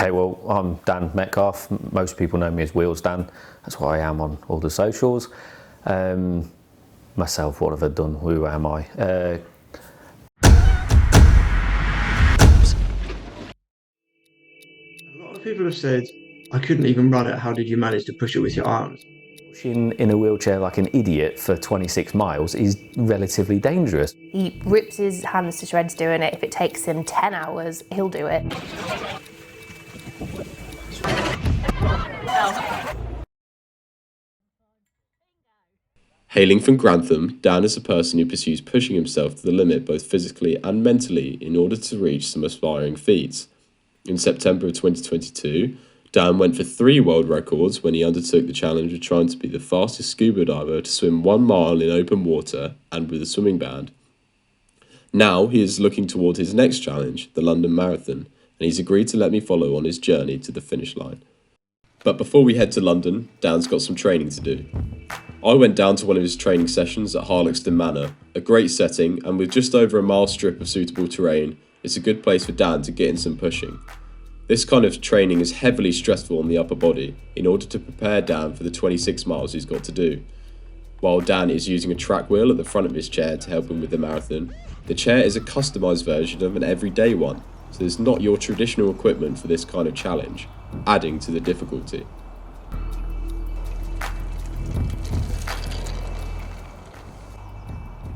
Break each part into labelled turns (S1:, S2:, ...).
S1: Okay, well, I'm Dan Metcalf. Most people know me as Wheels Dan. That's what I am on all the socials. Myself, what have I done? Who am I?
S2: A lot of people have said, I couldn't even run it. How did you manage to push it with your arms?
S1: Pushing in a wheelchair like an idiot for 26 miles is relatively dangerous.
S3: He rips his hands to shreds doing it. If it takes him 10 hours, he'll do it.
S4: Hailing from Grantham, Dan is a person who pursues pushing himself to the limit both physically and mentally in order to reach some aspiring feats. In September of 2022, Dan went for 3 world records when he undertook the challenge of trying to be the fastest scuba diver to swim 1 mile in open water and with a swimming band. Now he is looking toward his next challenge, the London Marathon, and he's agreed to let me follow on his journey to the finish line. But before we head to London, Dan's got some training to do. I went down to one of his training sessions at Harloxton Manor, a great setting, and with just over a mile strip of suitable terrain, it's a good place for Dan to get in some pushing. This kind of training is heavily stressful on the upper body in order to prepare Dan for the 26 miles he's got to do. While Dan is using a track wheel at the front of his chair to help him with the marathon, the chair is a customised version of an everyday one, so it's not your traditional equipment for this kind of challenge, adding to the difficulty.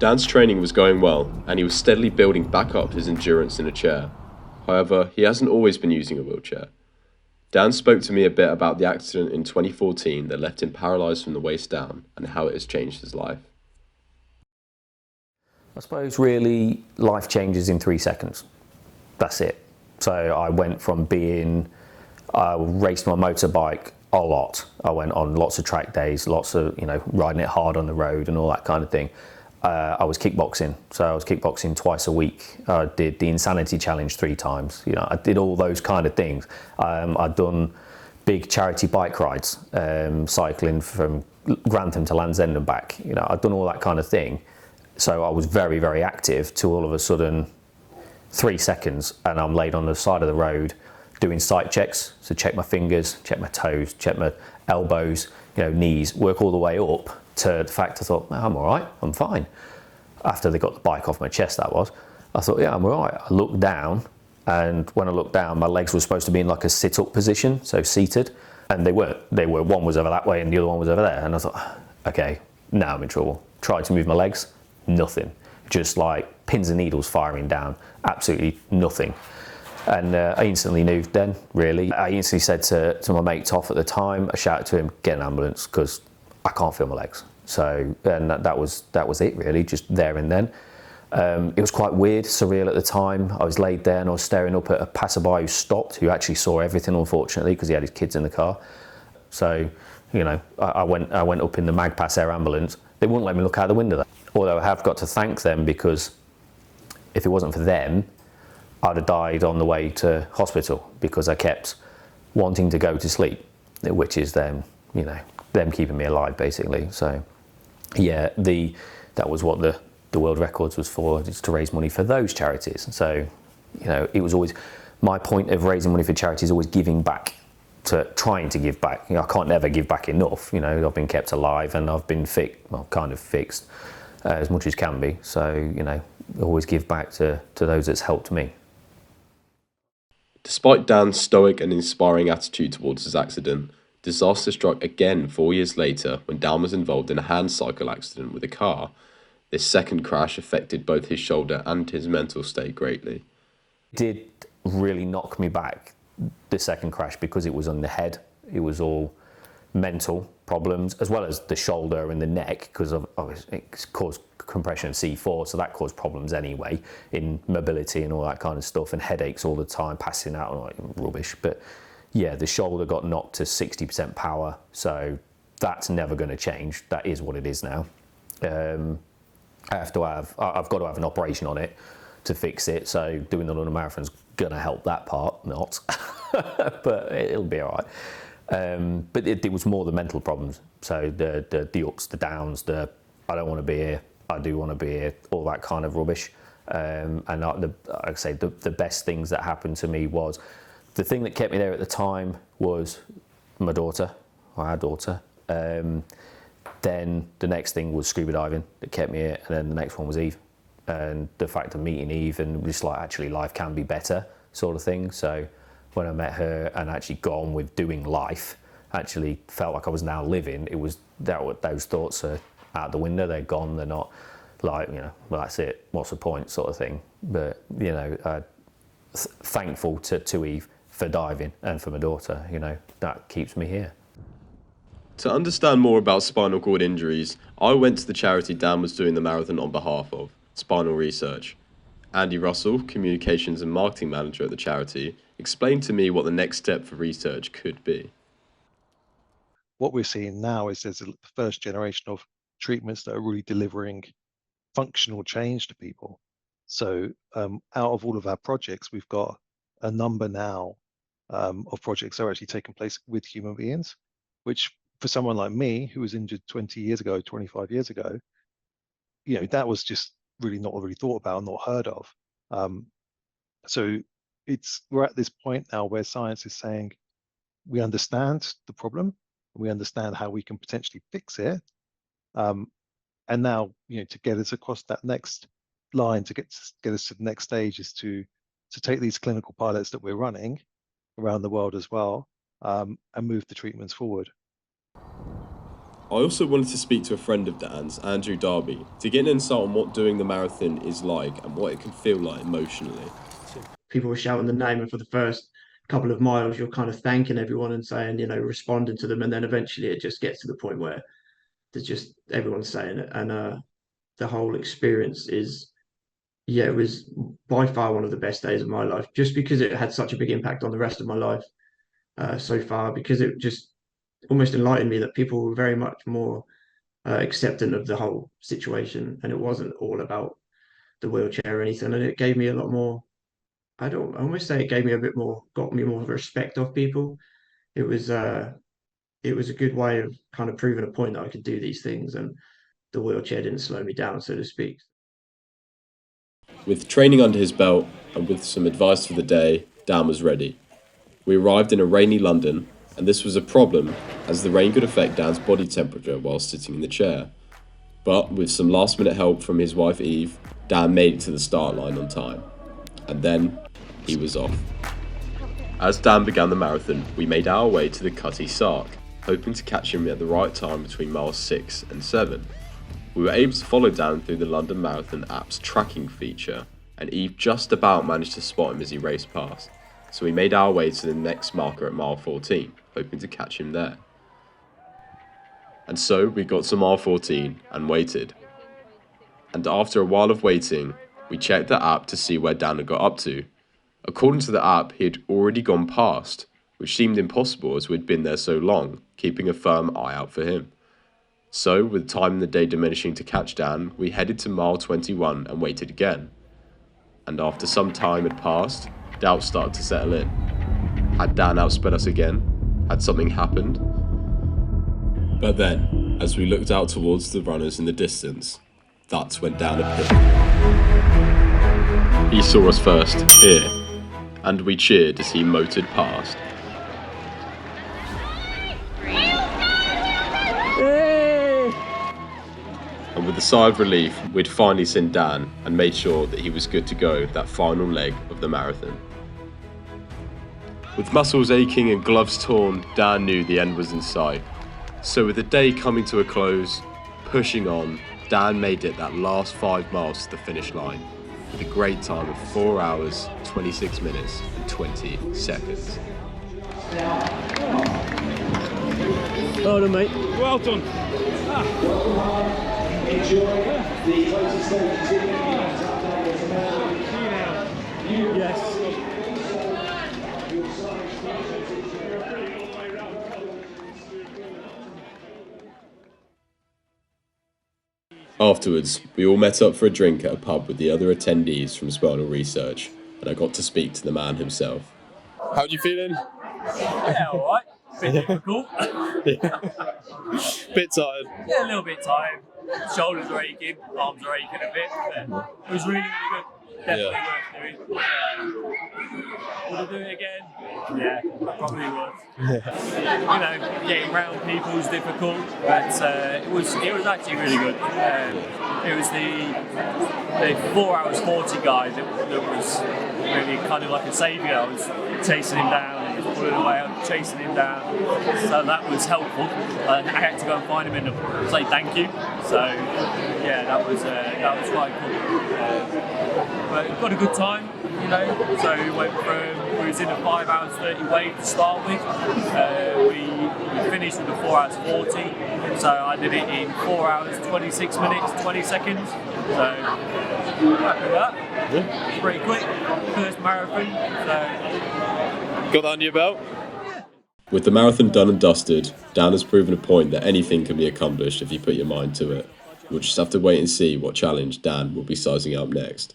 S4: Dan's training was going well, and he was steadily building back up his endurance in a chair. However, he hasn't always been using a wheelchair. Dan spoke to me a bit about the accident in 2014 that left him paralysed from the waist down and how it has changed his life.
S1: I suppose really life changes in 3 seconds. That's it. So I went from I raced my motorbike a lot. I went on lots of track days, lots of, riding it hard on the road and all that kind of thing. I was kickboxing, so I was kickboxing twice a week. I did the Insanity Challenge 3 times. I did all those kind of things. I'd done big charity bike rides, cycling from Grantham to Land's End and back. I'd done all that kind of thing. So I was very, very active till all of a sudden 3 seconds and I'm laid on the side of the road doing sight checks. So check my fingers, check my toes, check my elbows, knees, work all the way up to the fact I thought, I'm all right, I'm fine. After they got the bike off my chest, I thought, yeah, I'm all right. I looked down, and when I looked down, my legs were supposed to be in like a sit-up position, so seated, and they weren't. One was over that way and the other one was over there, and I thought, okay, now I'm in trouble. Tried to move my legs, nothing. Just like pins and needles firing down, absolutely nothing. And I instantly knew then, really. I instantly said to my mate Toff at the time, I shouted to him, get an ambulance, because I can't feel my legs. So, and that was it really, just there and then. It was quite weird, surreal at the time. I was laid there and I was staring up at a passerby who stopped, who actually saw everything, unfortunately, because he had his kids in the car. So, I went up in the Magpass Air ambulance. They wouldn't let me look out the window there. Although I have got to thank them, because if it wasn't for them, I'd have died on the way to hospital, because I kept wanting to go to sleep, which is them keeping me alive, basically. So, yeah, that was what the world records was for, is to raise money for those charities. So, it was always, my point of raising money for charities is always giving back, trying to give back. I can't never give back enough. I've been kept alive and I've been kind of fixed as much as can be. So, always give back to those that's helped me.
S4: Despite Dan's stoic and inspiring attitude towards his accident, disaster struck again 4 years later when Dan was involved in a hand cycle accident with a car. This second crash affected both his shoulder and his mental state greatly.
S1: It did really knock me back, the second crash, because it was on the head. It was all mental problems, as well as the shoulder and the neck, because it caused compression of C4, so that caused problems anyway in mobility and all that kind of stuff, and headaches all the time, passing out, like rubbish. But yeah, the shoulder got knocked to 60% power, so that's never going to change. That is what it is now. I've got to have an operation on it to fix it, so doing the London Marathon's going to help that part, not. But it'll be all right. But it was more the mental problems. So the ups, the downs, I don't want to be here, I do want to be here, all that kind of rubbish. And like I say, the best things that happened to me was the thing that kept me there at the time was my daughter, or our daughter. Then the next thing was scuba diving that kept me here, and then the next one was Eve. And the fact of meeting Eve and just like, actually life can be better sort of thing. So when I met her and actually got on with doing life, actually felt like I was now living, it was those thoughts are out the window, they're gone, they're not like, you know, well, that's it, what's the point sort of thing. But, you know, thankful to Eve for diving and for my daughter, you know, that keeps me here.
S4: To understand more about spinal cord injuries, I went to the charity Dan was doing the marathon on behalf of, Spinal Research. Andy Russell, Communications and Marketing Manager at the charity, explained to me what the next step for research could be.
S5: What we're seeing now is there's the first generation of treatments that are really delivering functional change to people. So out of all of our projects, we've got a number now of projects that are actually taking place with human beings, which for someone like me, who was injured 20 years ago, 25 years ago, you know, that was just really not really thought about, not heard of. So we're at this point now where science is saying, we understand the problem, we understand how we can potentially fix it. And now, you know, to get us across that next line, to get us to the next stage is to take these clinical pilots that we're running around the world as well, and move the treatments forward.
S4: I also wanted to speak to a friend of Dan's, Andrew Darby, to get an insight on what doing the marathon is like and what it can feel like emotionally.
S2: People were shouting the name, and for the first couple of miles, you're kind of thanking everyone and saying, you know, responding to them, and then eventually it just gets to the point where there's just everyone's saying it, and the whole experience is, yeah, it was by far one of the best days of my life, just because it had such a big impact on the rest of my life so far, because it just almost enlightened me that people were very much more acceptant of the whole situation, and it wasn't all about the wheelchair or anything, and it gave me a lot more. I almost say it gave me a bit more, got me more respect of people. It was a good way of kind of proving a point that I could do these things, and the wheelchair didn't slow me down, so to speak.
S4: With training under his belt and with some advice for the day, Dan was ready. We arrived in a rainy London, and this was a problem as the rain could affect Dan's body temperature while sitting in the chair. But with some last-minute help from his wife Eve, Dan made it to the start line on time. And then he was off. As Dan began the marathon, we made our way to the Cutty Sark, hoping to catch him at the right time between miles 6 and 7. We were able to follow Dan through the London Marathon app's tracking feature, and Eve just about managed to spot him as he raced past. So we made our way to the next marker at mile 14, hoping to catch him there. And so we got to mile 14 and waited. And after a while of waiting, we checked the app to see where Dan had got up to. According to the app, he had already gone past, which seemed impossible as we'd been there so long, keeping a firm eye out for him. So, with time in the day diminishing to catch Dan, we headed to mile 21 and waited again. And after some time had passed, doubts started to settle in. Had Dan outsped us again? Had something happened? But then, as we looked out towards the runners in the distance, that's when Dan appeared. He saw us first, here, and we cheered as he motored past. And with a sigh of relief, we'd finally seen Dan and made sure that he was good to go that final leg of the marathon. With muscles aching and gloves torn, Dan knew the end was in sight. So with the day coming to a close, pushing on, Dan made it that last 5 miles to the finish line with a great time of 4 hours, 26 minutes and 20 seconds.
S6: Well done, mate.
S7: Well done.
S6: Yes.
S4: Afterwards, we all met up for a drink at a pub with the other attendees from Spinal Research, and I got to speak to the man himself. How are you feeling?
S7: Yeah, alright. Bit difficult.
S4: Bit tired.
S7: Yeah, a little bit tired. Shoulders are aching, arms are aching a bit. But it was really, really good. Definitely worth doing. Would I do it again? Yeah, I probably would. Getting round people is difficult, but it was actually really good. It was the 4 hours 40 guy that was really kind of like a saviour. I was chasing him down and he was pulling away. I was chasing him down, so that was helpful. I had to go and find him and say thank you. So yeah, that was quite cool. But got a good time, So we was in a 5 hours 30 wave to start with. We finished with a 4 hours 40, so I did it in 4 hours 26 minutes 20 seconds. So happy with that.
S4: Yeah.
S7: It's pretty quick. First marathon. So
S8: Got that under your belt?
S4: With the marathon done and dusted, Dan has proven a point that anything can be accomplished if you put your mind to it. We'll just have to wait and see what challenge Dan will be sizing up next.